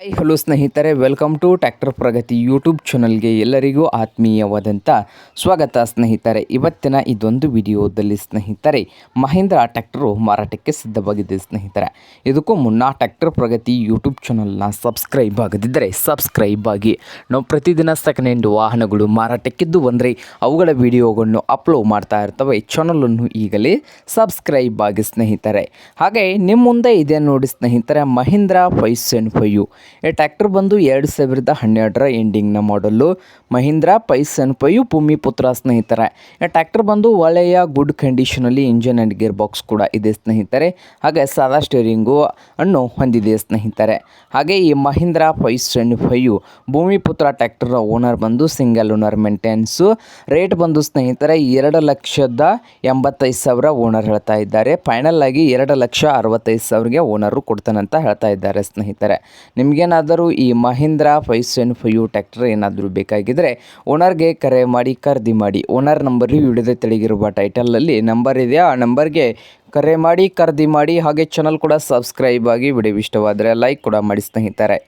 Hello ಸ್ನೇಹಿತರೆ, welcome to tractor Pragati YouTube ಚಾನಲ್ಗೆ ಎಲ್ಲರಿಗೂ ಆತ್ಮೀಯವಾದಂಥ ಸ್ವಾಗತ. ಸ್ನೇಹಿತರೆ, ಇವತ್ತಿನ ಇದೊಂದು ವಿಡಿಯೋದಲ್ಲಿ ಸ್ನೇಹಿತರೆ ಮಹೀಂದ್ರ ಟ್ರ್ಯಾಕ್ಟರು ಮಾರಾಟಕ್ಕೆ ಸಿದ್ಧವಾಗಿದೆ. ಸ್ನೇಹಿತರೆ, ಇದಕ್ಕೂ ಮುನ್ನ ಟ್ರ್ಯಾಕ್ಟರ್ ಪ್ರಗತಿ ಯೂಟ್ಯೂಬ್ ಚಾನಲ್ನ ಸಬ್ಸ್ಕ್ರೈಬ್ ಆಗದಿದ್ದರೆ ಸಬ್ಸ್ಕ್ರೈಬ್ ಆಗಿ. ನಾವು ಪ್ರತಿದಿನ ಸೆಕೆಂಡ್ ಹ್ಯಾಂಡ್ ವಾಹನಗಳು ಮಾರಾಟಕ್ಕಿದ್ದು ಅಂದರೆ ಅವುಗಳ ವಿಡಿಯೋಗಳನ್ನು ಅಪ್ಲೋಡ್ ಮಾಡ್ತಾ ಇರ್ತವೆ. ಚಾನಲನ್ನು ಈಗಲೇ ಸಬ್ಸ್ಕ್ರೈಬ್ ಆಗಿ ಸ್ನೇಹಿತರೆ. ಹಾಗೆ ನಿಮ್ಮ ಮುಂದೆ ಇದೆ ನೋಡಿ ಸ್ನೇಹಿತರೆ, ಮಹೀಂದ್ರ 575. ಈ ಟ್ರ್ಯಾಕ್ಟರ್ ಬಂದು 2012ರ ಎಂಡಿಂಗ್ನ ಮಾಡಲ್ಲು ಮಹೀಂದ್ರ 575 ಭೂಮಿಪುತ್ರ ಸ್ನೇಹಿತರೆ. ಈ ಟ್ರ್ಯಾಕ್ಟರ್ ಬಂದು ಒಳ್ಳೆಯ ಗುಡ್ ಕಂಡೀಷನಲ್ಲಿ ಇಂಜನ್ ಆ್ಯಂಡ್ ಗೇರ್ ಬಾಕ್ಸ್ ಕೂಡ ಇದೆ ಸ್ನೇಹಿತರೆ. ಹಾಗೆ ಸಾದಾ ಸ್ಟೇರಿಂಗು ಅನ್ನು ಹೊಂದಿದೆ ಸ್ನೇಹಿತರೆ. ಹಾಗೆ ಈ ಮಹೀಂದ್ರ 575 ಭೂಮಿಪುತ್ರ ಟ್ರ್ಯಾಕ್ಟರ್ ಓನರ್ ಬಂದು ಸಿಂಗಲ್ ಓನರ್ ಮೇಂಟೆನ್ಸು. ರೇಟ್ ಬಂದು ಸ್ನೇಹಿತರೆ 2,85,000 ಓನರ್ ಹೇಳ್ತಾ ಇದ್ದಾರೆ. ಫೈನಲ್ ಆಗಿ 2,65,000ಗೆ ಓನರು ಕೊಡ್ತಾನಂತ ಹೇಳ್ತಾ ಇದ್ದಾರೆ ಸ್ನೇಹಿತರೆ. ನಿಮಗೇನಾದರೂ ಈ ಮಹೀಂದ್ರ 575 ಟ್ರ್ಯಾಕ್ಟರ್ ಏನಾದರೂ ಬೇಕಾಗಿದ್ದರೆ ಓನರ್ಗೆ ಕರೆ ಮಾಡಿ ಖರೀದಿ ಮಾಡಿ. ಓನರ್ ನಂಬರ್ ವಿಡಿಯೋದ ತೆಳಗಿರುವ ಟೈಟಲಲ್ಲಿ ನಂಬರ್ ಇದೆ, ಆ ನಂಬರ್ಗೆ ಕರೆ ಮಾಡಿ ಖರೀದಿ ಮಾಡಿ. ಹಾಗೆ ಚಾನಲ್ ಕೂಡ ಸಬ್ಸ್ಕ್ರೈಬ್ ಆಗಿ. ವಿಡಿಯೋ ಇಷ್ಟವಾದರೆ ಲೈಕ್ ಕೂಡ ಮಾಡಿ ಸ್ನೇಹಿತರೆ.